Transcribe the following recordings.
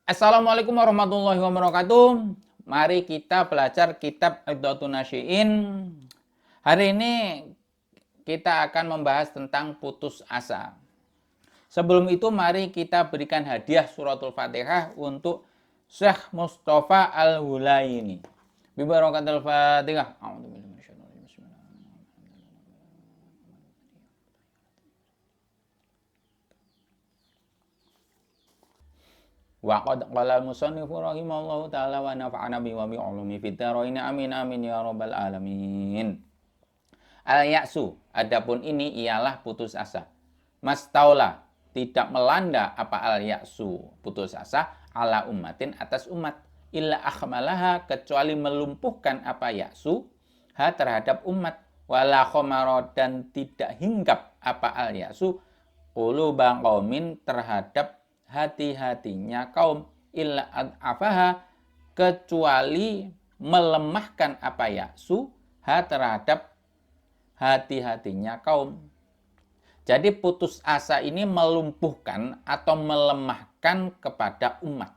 Assalamualaikum warahmatullahi wabarakatuh. Mari kita belajar kitab Iqdatun Nasyi'in. Hari ini kita akan membahas tentang putus asa. Sebelum itu mari kita berikan hadiah suratul Fatihah untuk Syekh Mustafa Al-Hulaini. Bibarakatul Fatihah. Wa qad qala al-musannifu rahimallahu ta'ala wa nafa'ana bi wa bi ulumi fid dharain amin amin ya rabbal alamin. Al-ya'su, adapun ini ialah putus asa. Mastaula, tidak melanda apa al-ya'su, putus asa ala ummatin atas umat. Illa akhmalaha, kecuali melumpuhkan apa ya'su ha terhadap umat. Wala khomaro, dan tidak hinggap apa al-ya'su quluba qaumin terhadap hati-hatinya kaum. Illa ad'afaha, kecuali melemahkan apa ya'su ha terhadap hati-hatinya kaum. Jadi putus asa ini melumpuhkan atau melemahkan kepada umat.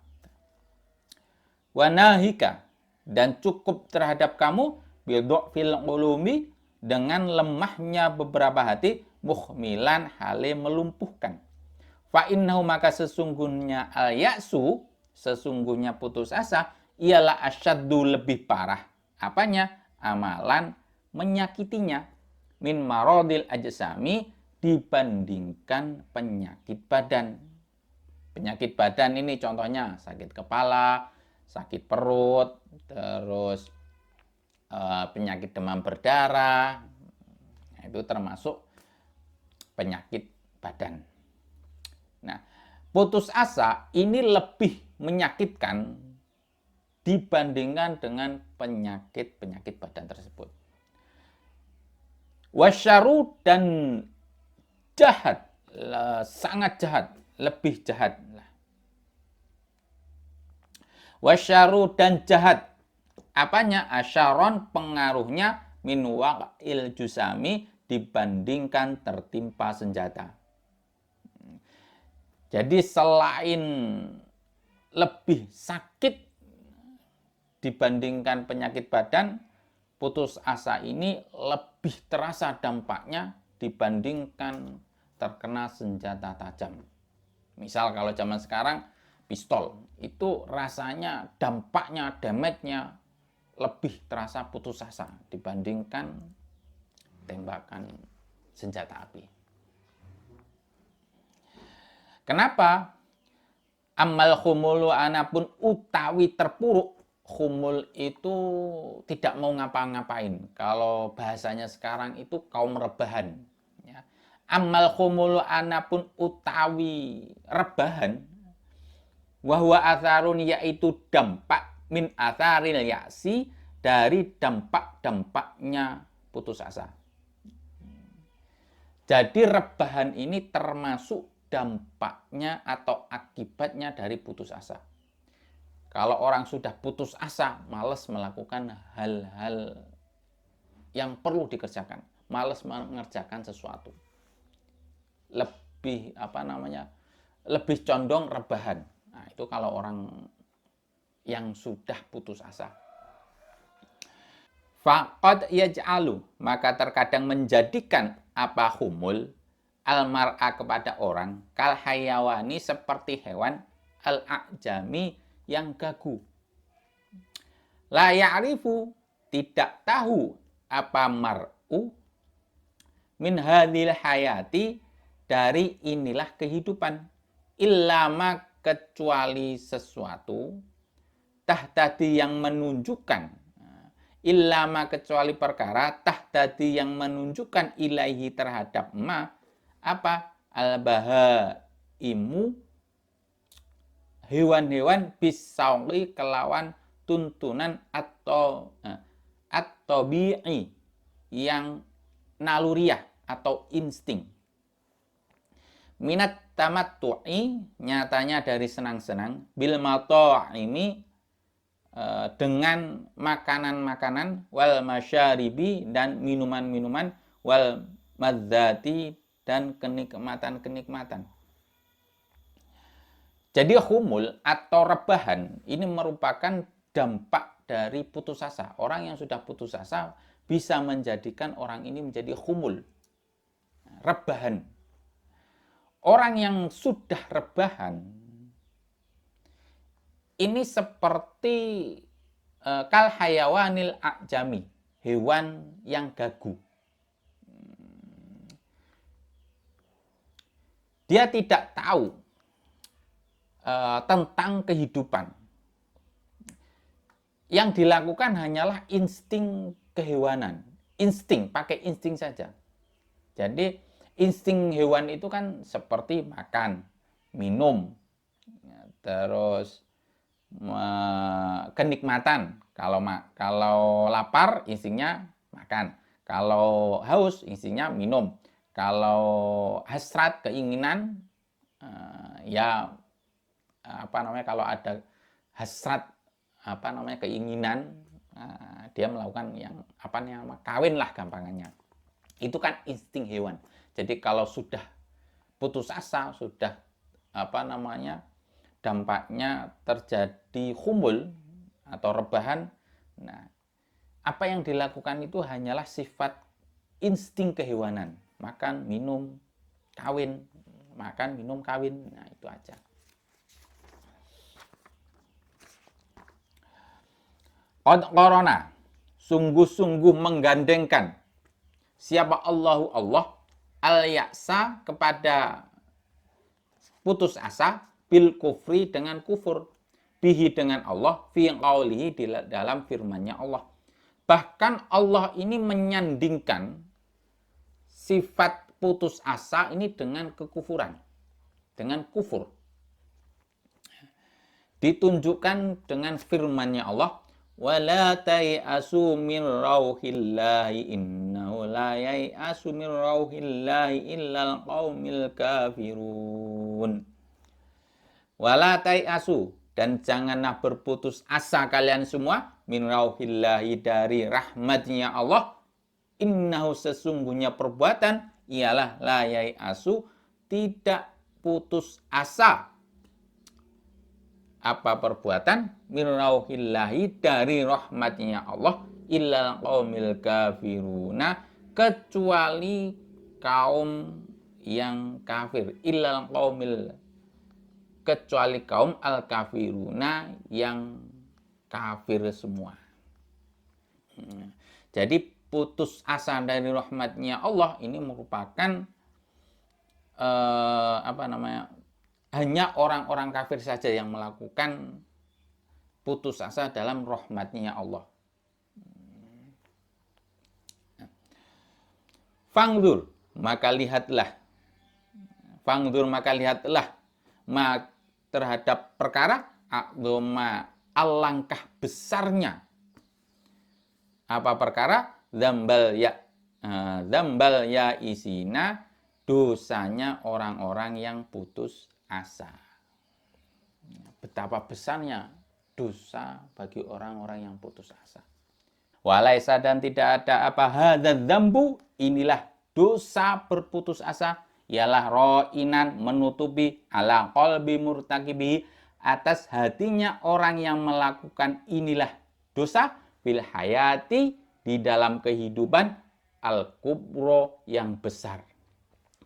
Wanahika, dan cukup terhadap kamu bidhofil ulumi, dengan lemahnya beberapa hati, mukhmilan, hale melumpuhkan. Fa innahu, maka sesungguhnya al-ya'su, sesungguhnya putus asa, ialah asyaddu, lebih parah. Apanya? Amalan, menyakitinya, min marodil ajsami, dibandingkan penyakit badan. Penyakit badan ini contohnya sakit kepala, sakit perut, terus penyakit demam berdarah. Itu termasuk penyakit badan. Nah, putus asa ini lebih menyakitkan dibandingkan dengan penyakit-penyakit badan tersebut. Wasyaru, dan jahat, sangat jahat, lebih jahat. Wasyaru, dan jahat. Apanya? Asyaron, pengaruhnya, min waqil jusami, dibandingkan tertimpa senjata. Jadi selain lebih sakit dibandingkan penyakit badan, putus asa ini lebih terasa dampaknya dibandingkan terkena senjata tajam. Misal kalau zaman sekarang pistol, itu rasanya dampaknya, damage-nya lebih terasa putus asa dibandingkan tembakan senjata api. Kenapa? Amal khumulu, anapun utawi terpuruk. Khumul itu tidak mau ngapa-ngapain. Kalau bahasanya sekarang itu kaum rebahan. Ya. Amal khumulu, anapun utawi rebahan. Wahwa atharun, yaitu dampak min atharil ya'si, dari dampak-dampaknya putus asa. Jadi rebahan ini termasuk dampaknya atau akibatnya dari putus asa. Kalau orang sudah putus asa, malas melakukan hal-hal yang perlu dikerjakan, malas mengerjakan sesuatu, lebih lebih condong rebahan. Nah, itu kalau orang yang sudah putus asa. Faqad yaj'alu, maka terkadang menjadikan apa humul al-mar'a, kepada orang, kal hayawani, seperti hewan, al-a'jami, yang gagu. La ya'rifu, tidak tahu apa mar'u, min hadhil hayati, dari inilah kehidupan, illama, kecuali sesuatu, tahtadi, yang menunjukkan, illama, kecuali perkara, tahtadi, yang menunjukkan, ilaihi, terhadap ma, apa? Al-bahaimu, hewan-hewan, bisauqi, kelawan tuntunan atau at-tabi'i, yang naluriah atau insting. Minat tamattu'i, nyatanya dari senang-senang, bil mata'imi, dengan makanan-makanan, wal masyaribi, dan minuman-minuman, wal madzati, dan kenikmatan-kenikmatan. Jadi khumul atau rebahan ini merupakan dampak dari putus asa. Orang yang sudah putus asa bisa menjadikan orang ini menjadi khumul, rebahan. Orang yang sudah rebahan ini seperti kal hayawanil a'jami, hewan yang gagu. Dia tidak tahu tentang kehidupan. Yang dilakukan hanyalah insting kehewanan. Insting, pakai insting saja. Jadi insting hewan itu kan seperti makan, minum, terus kenikmatan. Kalau lapar instingnya makan. Kalau haus instingnya minum. Kalau hasrat keinginan ya kalau ada hasrat keinginan, dia melakukan yang kawin lah gampangannya. Itu kan insting hewan. Jadi kalau sudah putus asa, sudah dampaknya terjadi khumul atau rebahan, nah apa yang dilakukan itu hanyalah sifat insting kehewanan, makan, minum, kawin, makan, minum, kawin, nah itu aja. Qad qarana, sungguh-sungguh menggandengkan siapa Allahu Allah al-ya'sa kepada putus asa bil kufri dengan kufur, bihi dengan Allah, fi qaulihi dalam firman-Nya Allah. Bahkan Allah ini menyandingkan sifat putus asa ini dengan kekufuran, dengan kufur. Ditunjukkan dengan firman-Nya Allah, wala tai'asu min rauhillahi innahu la yai'asu min rauhillahi illal qaumil kafirun. Wala tai'asu, dan janganlah berputus asa kalian semua min rauhillahi dari rahmatnya Allah. Innahu, sesungguhnya perbuatan ialah la yai'asu, tidak putus asa. Apa perbuatan? Min rauhillahi, dari rahmatnya Allah, illal qaumil kafiruna, kecuali kaum yang kafir. Illal qaumil, kecuali kaum al kafiruna, yang kafir semua. Jadi putus asa dari rahmatnya Allah ini merupakan hanya orang-orang kafir saja yang melakukan putus asa dalam rahmatnya Allah. Fangdur, maka lihatlah. Fangdur, maka lihatlah. Terhadap perkara a'dhama, alangkah besarnya. Apa perkara? Dzambal ya isina, dosanya orang-orang yang putus asa. Betapa besarnya dosa bagi orang-orang yang putus asa. Walaisa, dan tidak ada apa hadzal dzambu, inilah dosa berputus asa, ialah ro'inan, menutupi ala qalbi murtakibi, atas hatinya orang yang melakukan inilah dosa, fil hayati, di dalam kehidupan, al kubro, yang besar.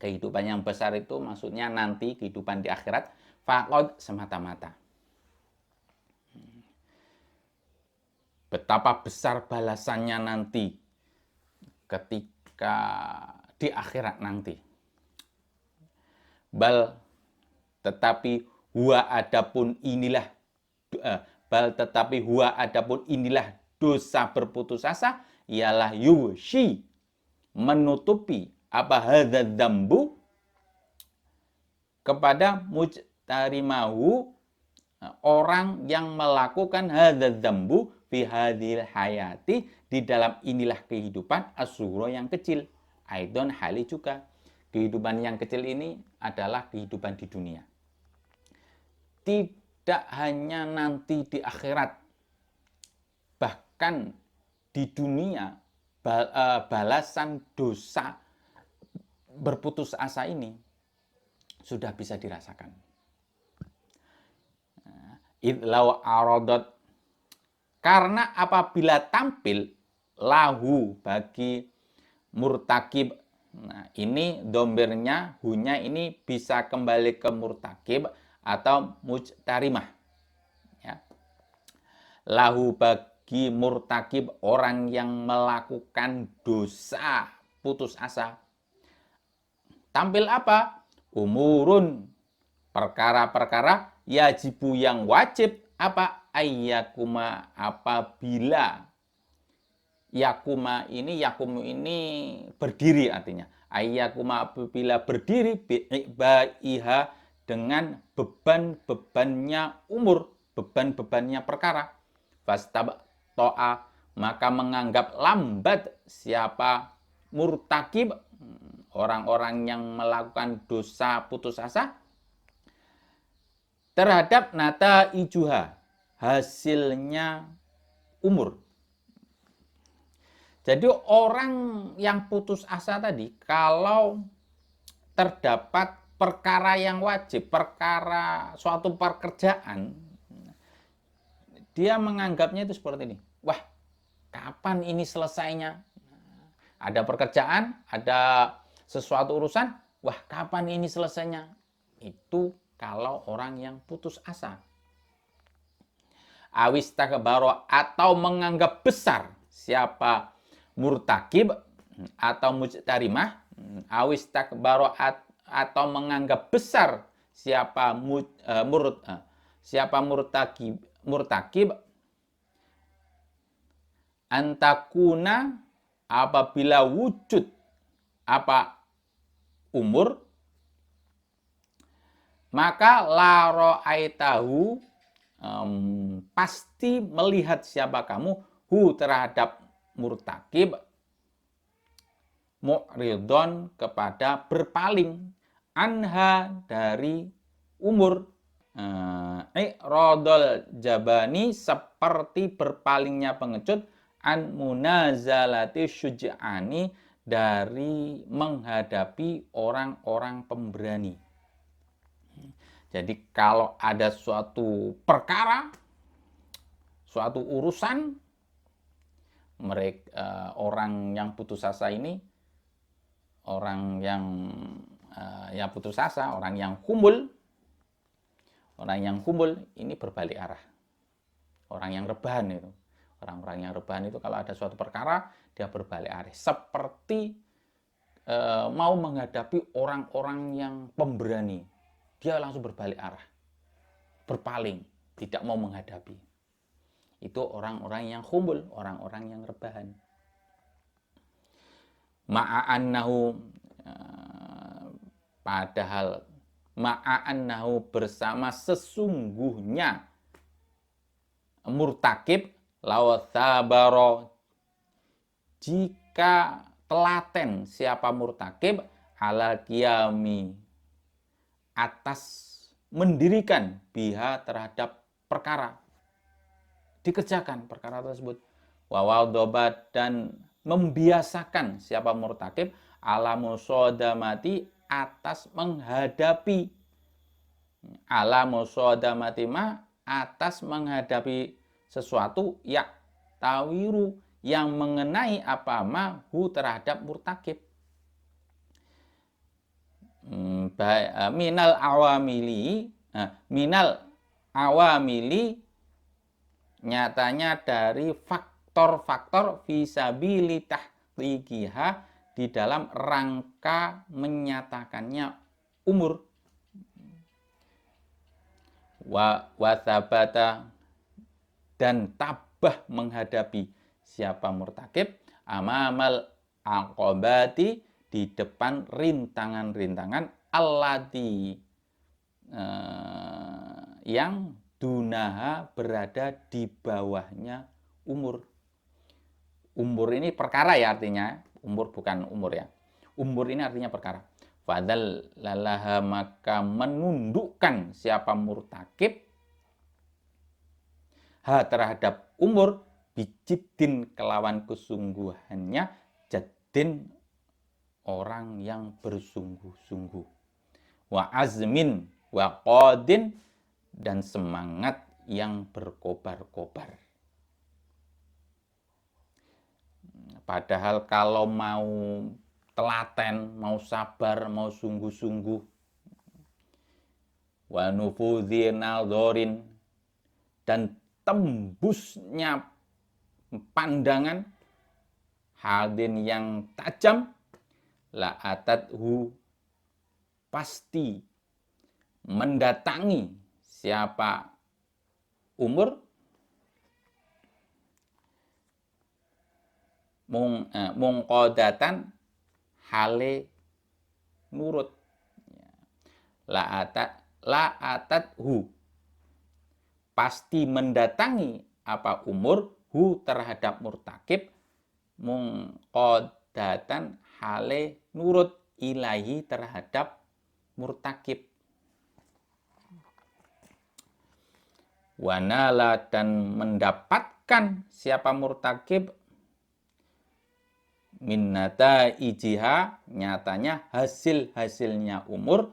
Kehidupan yang besar itu maksudnya nanti kehidupan di akhirat, faqad, semata-mata. Betapa besar balasannya nanti ketika di akhirat nanti. Tetapi huwa adapun inilah dosa berputus asa, ialah yushi, menutupi apa hadzal dzambu, kepada mujtarimahu, orang yang melakukan hadzal dzambu fi hadhil hayati, di dalam inilah kehidupan as-sughra, yang kecil. Aidon, hali juga kehidupan yang kecil ini adalah kehidupan di dunia. Tidak hanya nanti di akhirat, bahkan di dunia balasan dosa berputus asa ini sudah bisa dirasakan. idlau aradot, karena apabila tampil lahu bagi murtakib. Nah, ini dombirnya, hunya ini bisa kembali ke murtakib atau mujtarimah. Ya. Lahu bagi murtakib, orang yang melakukan dosa putus asa. Tampil apa? Umurun, perkara-perkara yajibu yang wajib apa? Ayyakuma, apabila yakumu ini berdiri artinya. Ayyakuma, apabila berdiri bi'ibaiha, dengan beban-bebannya umur, beban-bebannya perkara. Fastabto'a, maka menganggap lambat siapa murtakib, orang-orang yang melakukan dosa putus asa, terhadap nata ijuha, hasilnya umur. Jadi orang yang putus asa tadi, kalau terdapat perkara yang wajib, perkara suatu pekerjaan, dia menganggapnya itu seperti ini. Wah, kapan ini selesainya? Ada pekerjaan, ada sesuatu urusan, wah kapan ini selesainya? Itu kalau orang yang putus asa. Awis takbaro, atau menganggap besar siapa murtakib atau mujtarimah. Awis takbaro, atau menganggap besar siapa murtakib, antakuna, apabila wujud apa umur, maka la ra'aitahu, pasti melihat siapa kamu terhadap murtakib, mu'ridon, kepada berpaling, anha, dari umur, i'radul jabani, seperti berpalingnya pengecut, an munazalati syuja'ani, dari menghadapi orang-orang pemberani. Jadi kalau ada suatu perkara, suatu urusan, mereka orang yang putus asa ini, orang yang putus asa, orang yang kumbul ini berbalik arah. Orang yang rebahan itu, orang-orang yang rebahan itu kalau ada suatu perkara dia berbalik arah, seperti mau menghadapi orang-orang yang pemberani, dia langsung berbalik arah, berpaling, tidak mau menghadapi. Itu orang-orang yang kumbul, orang-orang yang rebahan. Ma'annahu, padahal ma'annahu, bersama sesungguhnya murtakib, lawathabaro, jika telaten siapa murtakib, ala qiyami, atas mendirikan, biha, terhadap perkara, dikerjakan perkara tersebut, wawadobat, dan membiasakan siapa murtakib, ala musodamati, atas menghadapi, ala musodamati ma, atas menghadapi sesuatu, ya tawiru, yang mengenai apa mahu, terhadap murtakib. Minal awamili, nyatanya dari faktor-faktor fisabili tahqiqiha, di dalam rangka menyatakannya umur. Wasabata, dan tabah menghadapi siapa murtakib, amamal aqobati, di depan rintangan-rintangan, allati, yang dunaha, berada di bawahnya umur. Umur ini perkara ya, artinya umur bukan umur ya. Umur ini artinya perkara. Fadal lalaha, maka menundukkan siapa murtakib, terhadap umur, bijidin, kelawan kesungguhannya, jadin, orang yang bersungguh-sungguh, wa azmin wa qadin, dan semangat yang berkobar-kobar. Padahal kalau mau telaten, mau sabar, mau sungguh-sungguh, wa nufudhi nadzorin, dan tembusnya pandangan hadin yang tajam, la atathu, pasti mendatangi siapa umur mungqadatan hale nurut. La atathu, pasti mendatangi apa umur hu terhadap murtakib mungqadatan hale nurut ilahi terhadap murtakib. Wanala, dan mendapatkan siapa murtakib minnata ijiha, nyatanya hasil-hasilnya umur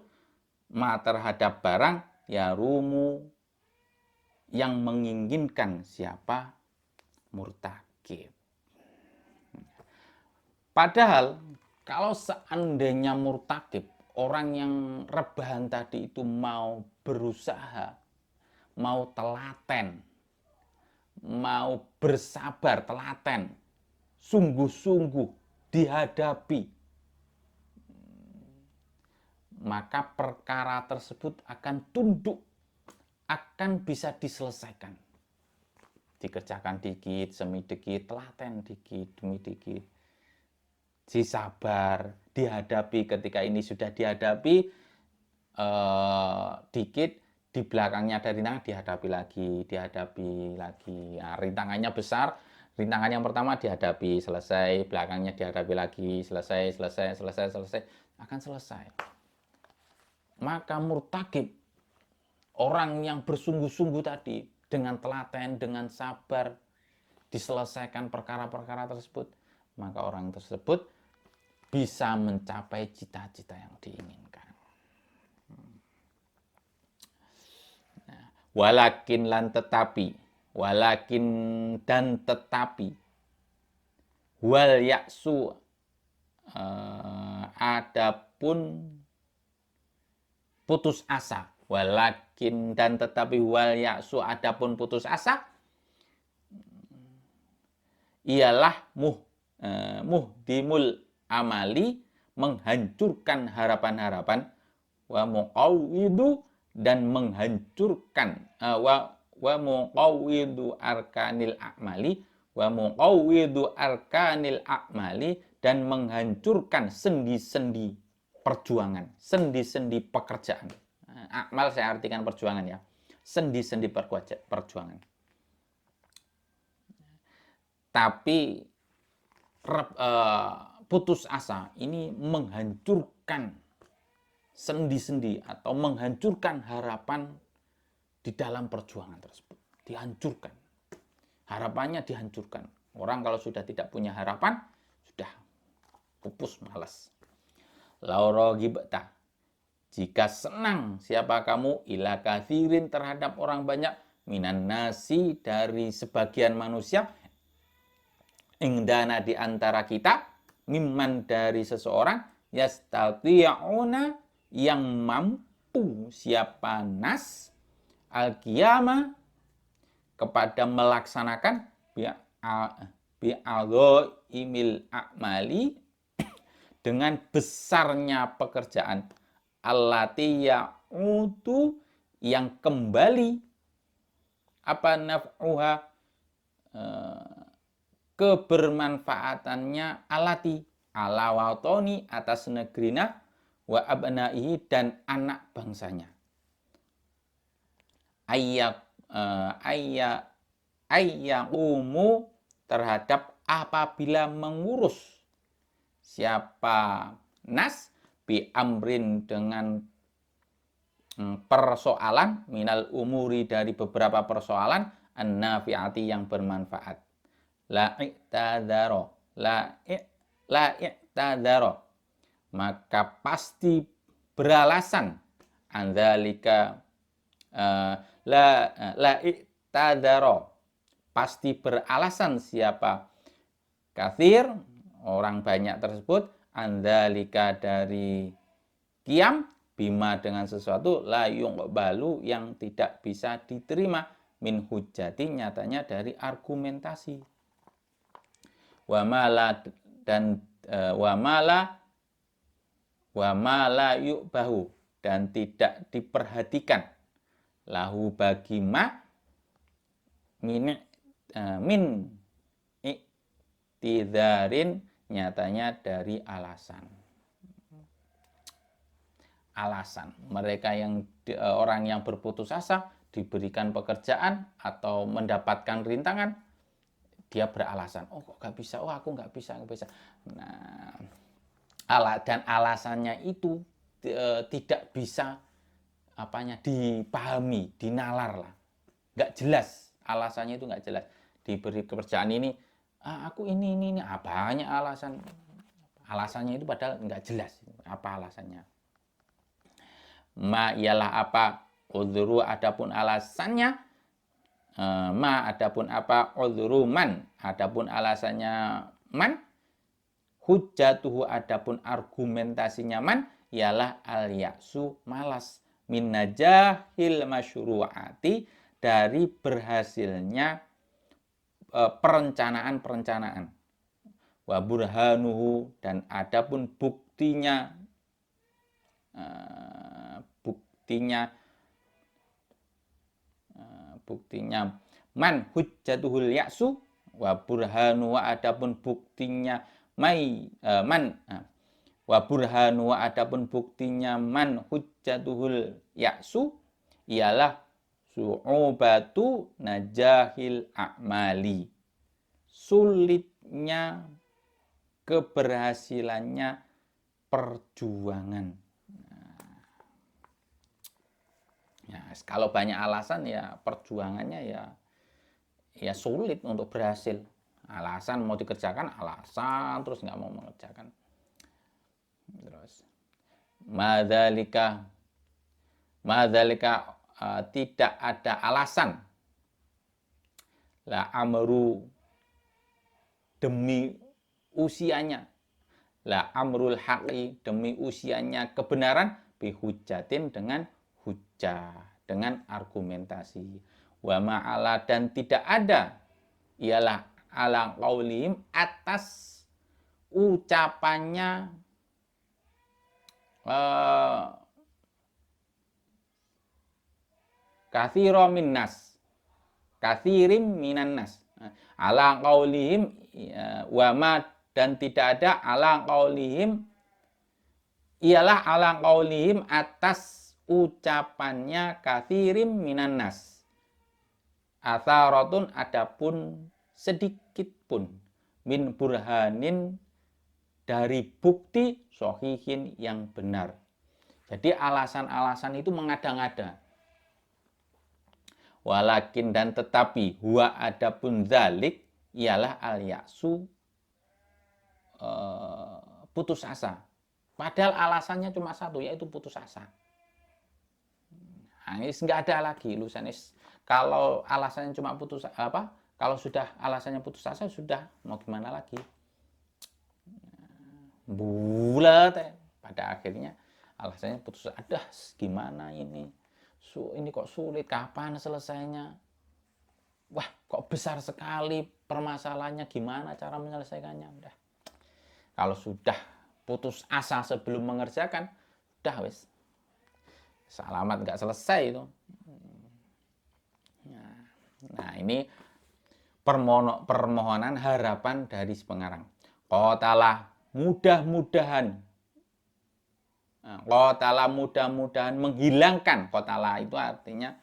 ma terhadap barang ya rumu yang menginginkan siapa murtakib. Padahal kalau seandainya murtakib, orang yang rebahan tadi itu mau berusaha, mau telaten, mau bersabar, telaten, sungguh-sungguh dihadapi, maka perkara tersebut akan tunduk, akan bisa diselesaikan. Dikerjakan dikit, semi dikit, telaten dikit, demi dikit. Disabar, dihadapi, ketika ini sudah dihadapi, dikit, di belakangnya ada rintangan, dihadapi lagi. Nah, rintangannya besar, rintangan yang pertama dihadapi, selesai, belakangnya dihadapi lagi, selesai, akan selesai. Maka murtakib, orang yang bersungguh-sungguh tadi, dengan telaten, dengan sabar, diselesaikan perkara-perkara tersebut, maka orang tersebut bisa mencapai cita-cita yang diinginkan. Walakin lan tetapi, walakin dan tetapi, wal yaksu, adapun putus asa, walakin dan tetapi, wal yaksu, adapun putus asa, ialah muhdimul amali, menghancurkan harapan-harapan, wa muqawwidu, dan menghancurkan wa muqawwidu arkanil a'mali, wa muqawwidu arkanil a'mali, dan menghancurkan sendi-sendi perjuangan, sendi-sendi pekerjaan. Akmal saya artikan perjuangan ya, sendi-sendi perjuangan. Tapi putus asa ini menghancurkan sendi-sendi atau menghancurkan harapan di dalam perjuangan tersebut. Dihancurkan. Harapannya dihancurkan. Orang kalau sudah tidak punya harapan, sudah pupus, malas. Lauro gibta, jika senang siapa kamu ila kathirin terhadap orang banyak, minan nasi dari sebagian manusia, ingdana di antara kita, mimman dari seseorang, yastati'una yang mampu siapa nas al-qiyamah kepada melaksanakan bi'adho'imil a'mali dengan besarnya pekerjaan, allati ya'udu yang kembali apa naf'uha kebermanfaatannya, alati ala watoni atas negrina, wa abnaihi dan anak bangsanya, ayyaqumu terhadap apabila mengurus siapa nas bi amrin dengan persoalan, minal umuri dari beberapa persoalan, an-nafi'ati yang bermanfaat. La i'tadharo, maka pasti beralasan, andzalika la i'tadaro, pasti beralasan siapa kathir, orang banyak tersebut, andalika dari kiam, bima dengan sesuatu, la yuqbalu yang tidak bisa diterima, min hujjati nyatanya dari argumentasi. Wa mala dan wa mala yu'bahu, dan tidak diperhatikan lahu bagi ma min iktidarin nyatanya dari alasan. Mereka yang orang yang berputus asa diberikan pekerjaan atau mendapatkan rintangan, dia beralasan, oh kok nggak bisa, oh aku nggak bisa. Nah, dan alasannya itu tidak bisa dipahami, dinalar lah, nggak jelas, alasannya itu nggak jelas. Diberi pekerjaan ini, aku ini banyak alasannya itu padahal nggak jelas apa alasannya. Ma ialah apa, udhuru adapun alasannya, ma adapun apa, udhuru man adapun alasannya man, hujjatuhu adapun argumentasinya man, ialah al-ya'su malas, min najahil masyru'ati dari berhasilnya perencanaan-perencanaan, wa burhanuhu dan adapun buktinya man hujjatuhul ya'su, wa burhanu wa adapun buktinya wa burhanu wa adapun buktinya man hujjatuhul ya'su ialah su'ubatu najahil a'mali, sulitnya keberhasilannya perjuangan. Ya, kalau banyak alasan ya perjuangannya ya sulit untuk berhasil. Alasan mau dikerjakan, alasan terus nggak mau mengerjakan. Terus madzalika tidak ada alasan, la amru demi usianya, la amrul haqi demi usianya kebenaran, bihujjatin dengan hujjah, dengan argumentasi. Wa ma'ala dan tidak ada, ialah ala qaulihim atas ucapannya kathiro minnas, kathirim minannas, ala qaulihim wa ma dan tidak ada ala qaulihim, ialah ala qaulihim atas ucapannya kathirim minannas, atharatun adapun sedikit pun, min burhanin dari bukti sohihin yang benar. Jadi alasan-alasan itu mengada-ngada. Walakin dan tetapi, huwa adapun zalik ialah al-ya'su, putus asa. Padahal alasannya cuma satu, yaitu putus asa. Nah, ini nggak ada lagi lusanis. Kalau alasannya cuma putus kalau sudah alasannya putus asa, sudah mau gimana lagi? Bulat pada akhirnya alasannya putus asa. Gimana ini? Ini kok sulit, kapan selesainya? Wah, kok besar sekali permasalahannya, gimana cara menyelesaikannya? Udah. Kalau sudah putus asa sebelum mengerjakan, udah wes. Selamat nggak selesai itu. Nah, ini permohonan harapan dari si pengarang. Qatalah mudah-mudahan. Qatalah mudah-mudahan menghilangkan. Qatalah itu artinya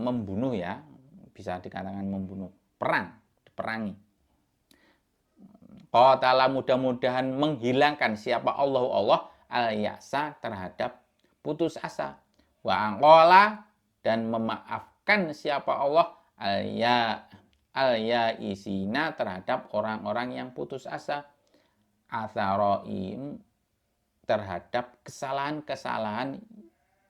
membunuh ya. Bisa dikatakan membunuh. Perang, diperangi. Qatalah mudah-mudahan menghilangkan siapa Allah al-ya'sa terhadap putus asa. Wa angqala dan memaafkan siapa Allah al-ya'isina terhadap orang-orang yang putus asa. Atharoim terhadap kesalahan-kesalahan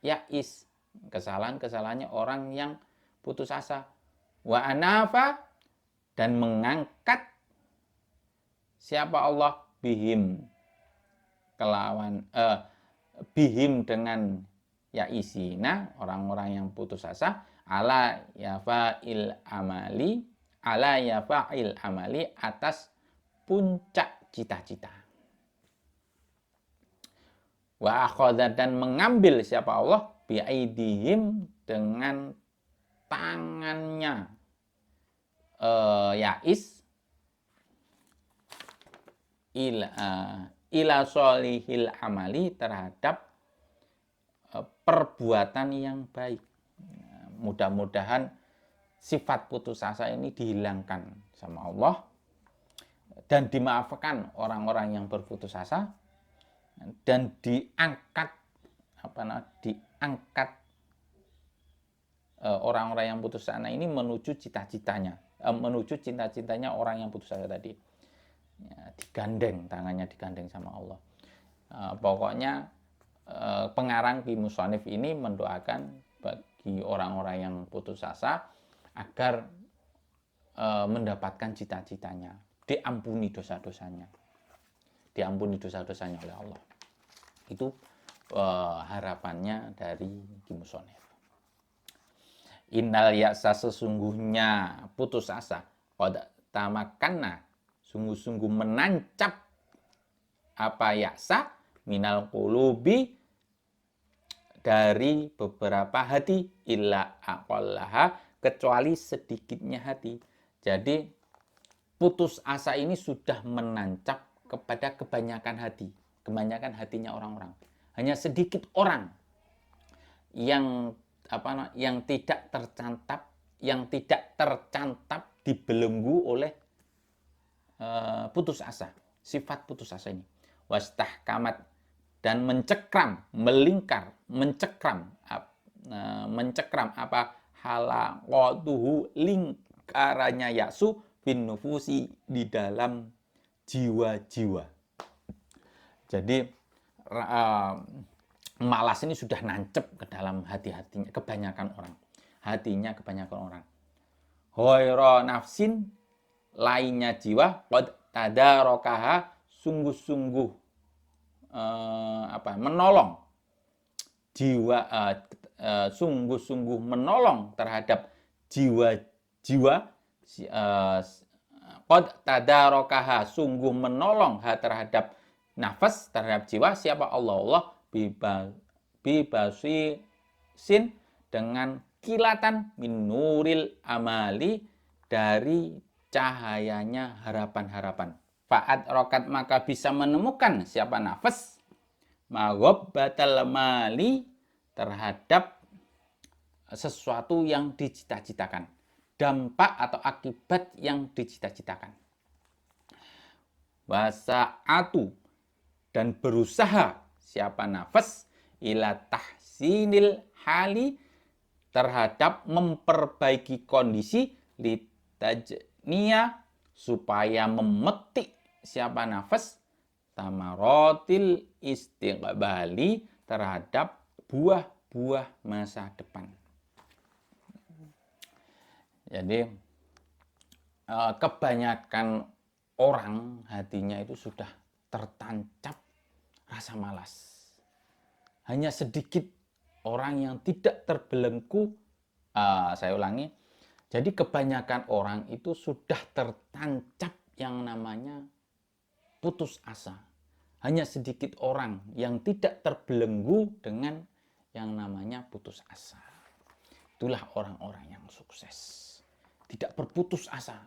ya'is, kesalahan-kesalahannya orang yang putus asa. Wa anafa, dan mengangkat siapa Allah bihim kelawan bihim dengan yaisina, orang-orang yang putus asa, ala yafa'il amali, atas puncak cita-cita. Wa akhadha, dan mengambil siapa Allah biaidihim, dengan tangannya yais ila solihil amali, terhadap perbuatan yang baik. Mudah-mudahan sifat putus asa ini dihilangkan sama Allah dan dimaafkan orang-orang yang berputus asa, dan diangkat orang-orang yang putus asa ini menuju cita-citanya, orang yang putus asa tadi. Ya, tangannya digandeng sama Allah. Pokoknya pengarang Ki Musonif ini mendoakan bagi orang-orang yang putus asa agar mendapatkan cita-citanya, diampuni dosa-dosanya oleh Allah. Itu harapannya dari Ki Musonif. Innal ya'sa, sesungguhnya putus asa, qad tamakanna, sungguh-sungguh menancap apa ya'sa minal qulubi, dari beberapa hati, illa aqallaha, kecuali sedikitnya hati. Jadi putus asa ini sudah menancap kepada kebanyakan hatinya orang-orang. Hanya sedikit orang yang tidak tercantap dibelenggu oleh putus asa, sifat putus asa ini. Wastahkamat, dan mencekram apa halaqatuhu, lingkarannya yaksu bin nufusi, di dalam jiwa-jiwa. Jadi malas ini sudah nancep ke dalam hatinya kebanyakan orang. Hoiro nafsin, lainnya jiwa, qad tadarakaha, sungguh-sungguh menolong jiwa, sungguh-sungguh menolong terhadap jiwa-jiwa, qad tadarakaha, sungguh menolong terhadap nafas, terhadap jiwa, siapa Allah bibasisin, dengan kilatan min nuril amali, dari cahayanya harapan-harapan. Fa'ad rokat, maka bisa menemukan siapa nafas maghobbatal mali, terhadap sesuatu yang dicita-citakan, dampak atau akibat yang dicita-citakan. Wasa'atu, dan berusaha siapa nafas ila tahsinil hali, terhadap memperbaiki kondisi, litajniya, supaya memetik siapa nafas tamarotil istiqbali, terhadap buah-buah masa depan. Jadi kebanyakan orang hatinya itu sudah tertancap rasa malas. Hanya sedikit orang yang tidak terbelenggu. Saya ulangi. Jadi kebanyakan orang itu sudah tertancap yang namanya putus asa. Hanya sedikit orang yang tidak terbelenggu dengan yang namanya putus asa. Itulah orang-orang yang sukses. Tidak berputus asa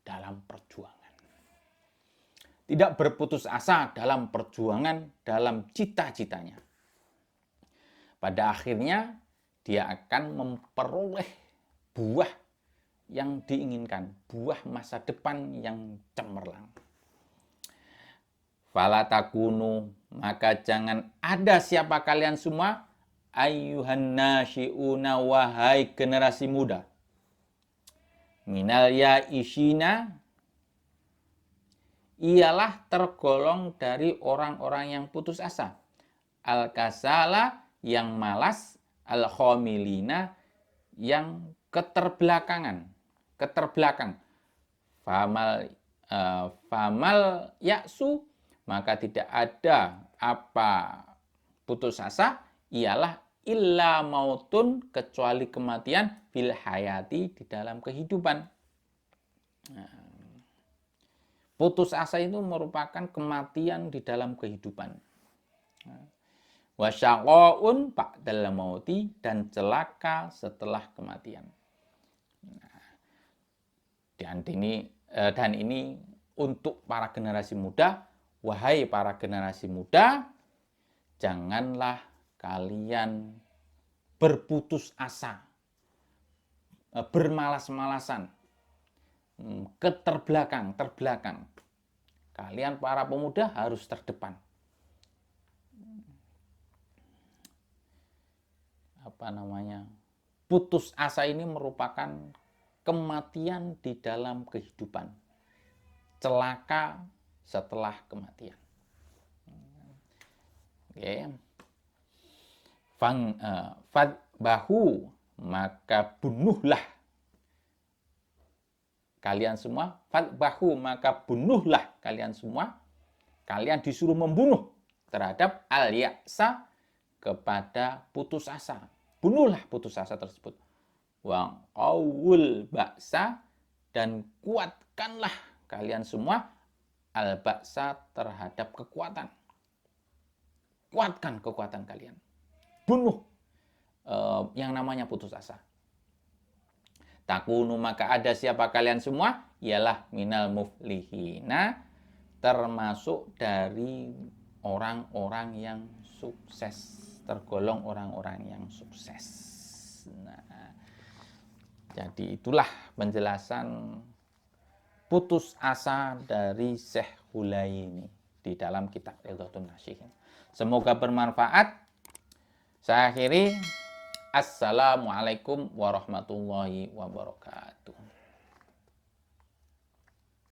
dalam perjuangan. Tidak berputus asa dalam perjuangan, dalam cita-citanya. Pada akhirnya dia akan memperoleh buah yang diinginkan, buah masa depan yang cemerlang. Fala takunu, maka jangan ada siapa kalian semua, ayyuhan nasyi'una, wahai generasi muda, minal ya'ishina, ialah tergolong dari orang-orang yang putus asa, al-kasala, yang malas, al-khomilina, yang keterbelakang. Famal yaksu, maka tidak ada apa putus asa, ialah illa mautun, kecuali kematian, fil hayati, di dalam kehidupan. Putus asa itu merupakan kematian di dalam kehidupan. Wasyaqaun ba'dal mauti, dan celaka setelah kematian. Dan ini untuk para generasi muda. Wahai para generasi muda, janganlah kalian berputus asa, bermalas-malasan, terbelakang. Kalian para pemuda harus terdepan. Putus asa ini merupakan kematian di dalam kehidupan. Celaka setelah kematian. Fadbahu, maka bunuhlah kalian semua. Fadbahu, maka bunuhlah kalian semua. Kalian disuruh membunuh terhadap al-ya'sa, kepada putus asa. Bunuhlah putus asa tersebut. Wa qawul ba'sa, dan kuatkanlah kalian semua al-ba'sa, terhadap kekuatan. Kuatkan kekuatan kalian. Bunuh yang namanya putus asa. Takunu, maka ada siapa kalian semua, ialah minal muflihina, termasuk dari orang-orang yang sukses, tergolong orang-orang yang sukses. Nah, jadi itulah penjelasan putus asa dari Syekh Hulaini di dalam kitab Ridhatun Nasihin. Semoga bermanfaat. Saya akhiri. Assalamualaikum warahmatullahi wabarakatuh.